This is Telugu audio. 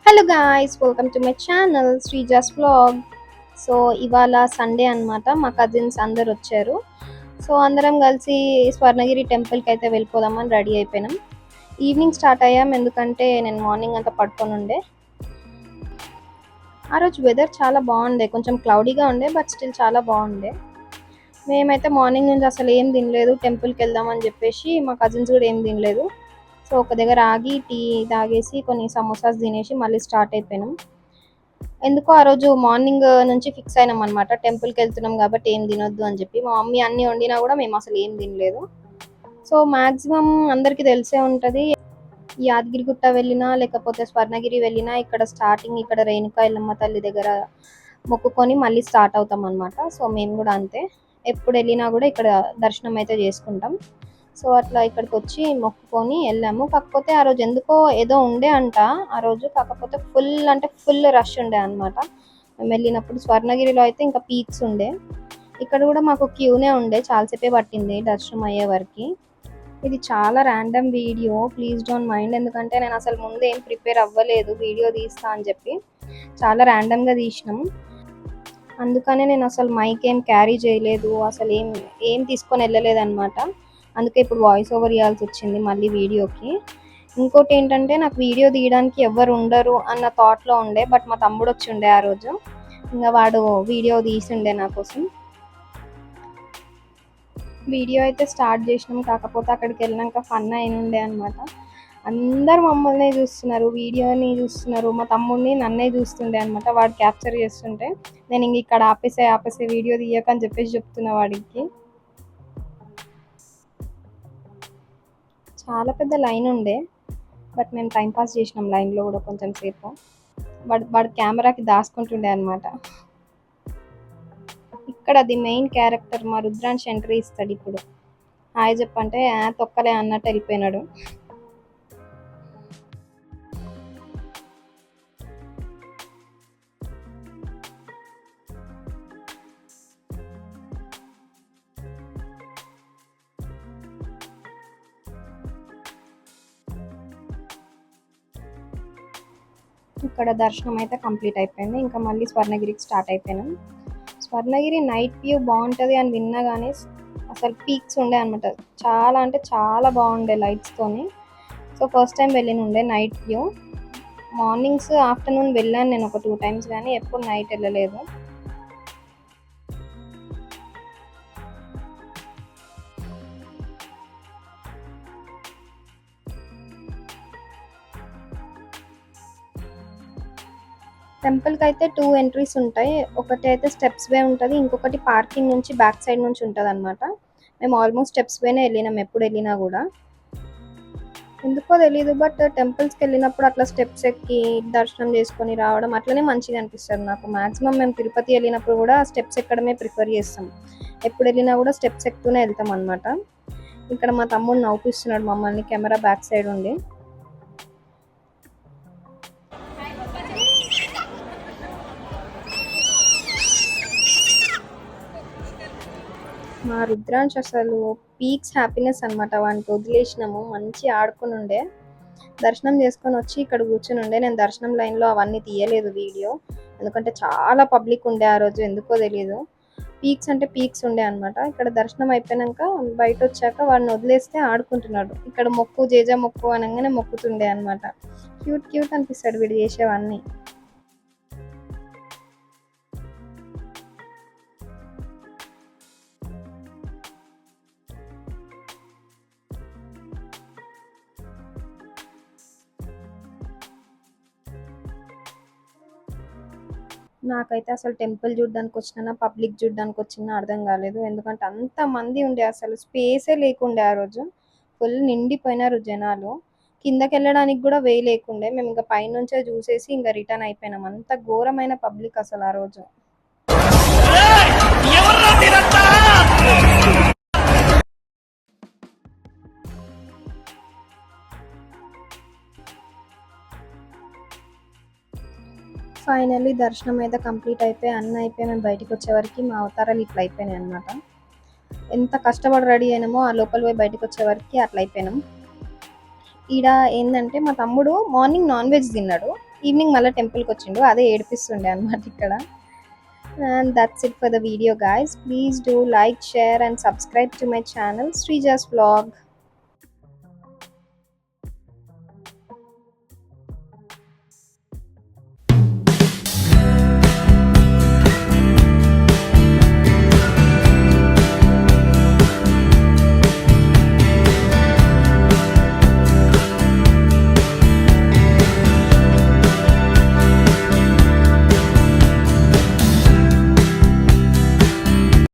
Hello guys, welcome to my channel Sreeja's vlog. So ఇవాళ సండే అన్నమాట. మా కజిన్స్ అందరు వచ్చారు. సో అందరం కలిసి స్వర్ణగిరి టెంపుల్కి అయితే వెళ్ళిపోదామని రెడీ అయిపోయినాం. ఈవినింగ్ స్టార్ట్ అయ్యాం, ఎందుకంటే నేను మార్నింగ్ అంతా పడుకొని ఉండే. ఆ రోజు వెదర్ చాలా బాగుండే, కొంచెం క్లౌడీగా ఉండే, బట్ స్టిల్ చాలా బాగుండే. మేమైతే మార్నింగ్ నుంచి అసలు ఏం తినలేదు, టెంపుల్కి వెళ్దామని చెప్పేసి మా కజిన్స్ కూడా ఏం తినలేదు. సో ఒక దగ్గర ఆగి టీ తాగేసి కొన్ని సమోసాస్ తినేసి మళ్ళీ స్టార్ట్ అయిపోయినాం. ఎందుకో ఆ రోజు మార్నింగ్ నుంచి ఫిక్స్ అయినాం అనమాట, టెంపుల్కి వెళ్తున్నాం కాబట్టి ఏం తినొద్దు అని చెప్పి. మా మమ్మీ అన్ని వండినా కూడా మేము అసలు ఏం తినలేదు. సో మ్యాక్సిమం అందరికీ తెలిసే ఉంటుంది, యాదగిరిగుట్ట వెళ్ళినా లేకపోతే స్వర్ణగిరి వెళ్ళినా ఇక్కడ స్టార్టింగ్ ఇక్కడ రేణుకా ఎల్లమ్మ తల్లి దగ్గర మొక్కుకొని మళ్ళీ స్టార్ట్ అవుతాం అనమాట. సో మేము కూడా అంతే, ఎప్పుడు వెళ్ళినా కూడా ఇక్కడ దర్శనం అయితే చేసుకుంటాం. సో అట్లా ఇక్కడికి వచ్చి మొక్కుకొని వెళ్ళాము. కాకపోతే ఆ రోజు ఎందుకో ఏదో ఉండే అంట ఆ రోజు, కాకపోతే ఫుల్ అంటే ఫుల్ రష్ ఉండే అనమాట. మేము వెళ్ళినప్పుడు స్వర్ణగిరిలో అయితే ఇంకా పీక్స్ ఉండే, ఇక్కడ కూడా మాకు క్యూనే ఉండే, చాలాసేపే పట్టింది దర్శనం అయ్యే వరకు. ఇది చాలా random video, please don't mind, ఎందుకంటే నేను అసలు ముందు ఏం ప్రిపేర్ అవ్వలేదు వీడియో తీస్తా అని చెప్పి, చాలా ర్యాండమ్గా తీసినాం. అందుకనే నేను అసలు మైక్ ఏం క్యారీ చేయలేదు, అసలు ఏం తీసుకొని వెళ్ళలేదు అనమాట. అందుకే ఇప్పుడు వాయిస్ ఓవర్ ఇవ్వాల్సి వచ్చింది మళ్ళీ వీడియోకి. ఇంకోటి ఏంటంటే, నాకు వీడియో తీయడానికి ఎవరు ఉండరు అన్న థాట్లో ఉండే, బట్ మా తమ్ముడు వచ్చి ఉండే ఆ రోజు, ఇంకా వాడు వీడియో తీసిండే నా కోసం. వీడియో అయితే స్టార్ట్ చేసినాం, కాకపోతే అక్కడికి వెళ్ళినాక ఫన్ అయినుండే అనమాట. అందరు మమ్మల్ని చూస్తున్నారు, వీడియోని చూస్తున్నారు, మా తమ్ముడిని నన్నే చూస్తుండే అనమాట. వాడు క్యాప్చర్ చేస్తుంటే నేను ఇంక ఇక్కడ ఆపేసే వీడియో తీయకని చెప్పేసి చెప్తున్నా వాడికి. చాలా పెద్ద లైన్ ఉండే, బట్ మేము టైంపాస్ చేసినాం లైన్లో కూడా కొంచెం సేపు. వాడు కెమెరాకి దాచుకుంటుండే అనమాట. ఇక్కడ అది మెయిన్ క్యారెక్టర్, మా రుద్రాంశ్ ఎంట్రీ ఇస్తాడు ఇప్పుడు. హాయ్ చెప్పంటే తొక్కలే అన్నట్టు వెళ్ళిపోయినాడు. ఇక్కడ దర్శనం అయితే కంప్లీట్ అయిపోయింది, ఇంకా మళ్ళీ స్వర్ణగిరికి స్టార్ట్ అయిపోయినాం. స్వర్ణగిరి నైట్ వ్యూ బాగుంటుంది అని విన్నా కానీ అసలు పీక్స్ ఉండే అనమాట, చాలా అంటే చాలా బాగుండే లైట్స్తోని. సో ఫస్ట్ టైం వెళ్ళినుండే నైట్ వ్యూ. మార్నింగ్స్ ఆఫ్టర్నూన్ వెళ్ళాను నేను ఒక 2 times, కానీ ఎప్పుడు నైట్ వెళ్ళలేదు. టెంపుల్కి అయితే 2 ఎంట్రీస్ ఉంటాయి, ఒకటి అయితే స్టెప్స్ వే ఉంటుంది, ఇంకొకటి పార్కింగ్ నుంచి బ్యాక్ సైడ్ నుంచి ఉంటుంది అనమాట. మేము ఆల్మోస్ట్ స్టెప్స్ వేనే వెళ్ళినాం ఎప్పుడు వెళ్ళినా కూడా. ఎందుకో తెలీదు, బట్ టెంపుల్స్కి వెళ్ళినప్పుడు అట్లా స్టెప్స్ ఎక్కి దర్శనం చేసుకొని రావడం అట్లనే మంచిగా అనిపిస్తుంది నాకు. మ్యాక్సిమం మేము తిరుపతి వెళ్ళినప్పుడు కూడా స్టెప్స్ ఎక్కడమే ప్రిఫర్ చేస్తాం, ఎప్పుడు వెళ్ళినా కూడా స్టెప్స్ ఎక్కుతూనే వెళ్తాం అనమాట. ఇక్కడ మా తమ్ముడు నవ్వుపిస్తున్నాడు మమ్మల్ని కెమెరా బ్యాక్ సైడ్ ఉండి. మా రుద్రాంశ్ అసలు పీక్స్ హ్యాపీనెస్ అనమాట, వానికి వదిలేసినాము, మంచి ఆడుకుని ఉండే. దర్శనం చేసుకొని వచ్చి ఇక్కడ కూర్చుని ఉండే. నేను దర్శనం లైన్లో అవన్నీ తీయలేదు వీడియో, ఎందుకంటే చాలా పబ్లిక్ ఉండే ఆ రోజు, ఎందుకో తెలీదు. పీక్స్ అంటే పీక్స్ ఉండే అనమాట. ఇక్కడ దర్శనం అయిపోయాక బయట వచ్చాక వాడిని వదిలేస్తే ఆడుకుంటున్నాడు. ఇక్కడ మొక్కు జేజా మొక్కు అనగానే మొక్కుతుండే అనమాట. క్యూట్ క్యూట్ అనిపిస్తాడు వీడు చేసేవన్నీ. నాకైతే అసలు టెంపుల్ చూడడానికి వచ్చినా పబ్లిక్ చూడడానికి వచ్చినా అర్థం కాలేదు, ఎందుకంటే అంత మంది ఉండే, అసలు స్పేసే లేకుండే ఆ రోజు. ఫుల్ నిండిపోయినారు జనాలు, కిందకి వెళ్ళడానికి కూడా వే లేకుండే. మేము ఇంకా పైనుంచే చూసేసి ఇంకా రిటర్న్ అయిపోయినాం, అంత ఘోరమైన పబ్లిక్ అసలు ఆ రోజు. ఫైనల్లీ దర్శనం అయితే కంప్లీట్ అయిపోయి అన్నీ అయిపోయి మేము బయటకు వచ్చేవరకు మా అవతారాలు ఇట్లా అయిపోయినాయి అనమాట. ఎంత కష్టపడి రెడీ అయినామో ఆ లోపల పోయి బయటకు వచ్చేవరకు అట్లా అయిపోయినాం. ఈడ ఏంటంటే మా తమ్ముడు మార్నింగ్ నాన్ వెజ్ తిన్నాడు, ఈవినింగ్ మళ్ళీ టెంపుల్కి వచ్చిండు, అదే ఏడిపిస్తుండే అనమాట ఇక్కడ. And that's it for the video guys. Please do like, share and subscribe to my channel Srija's vlog.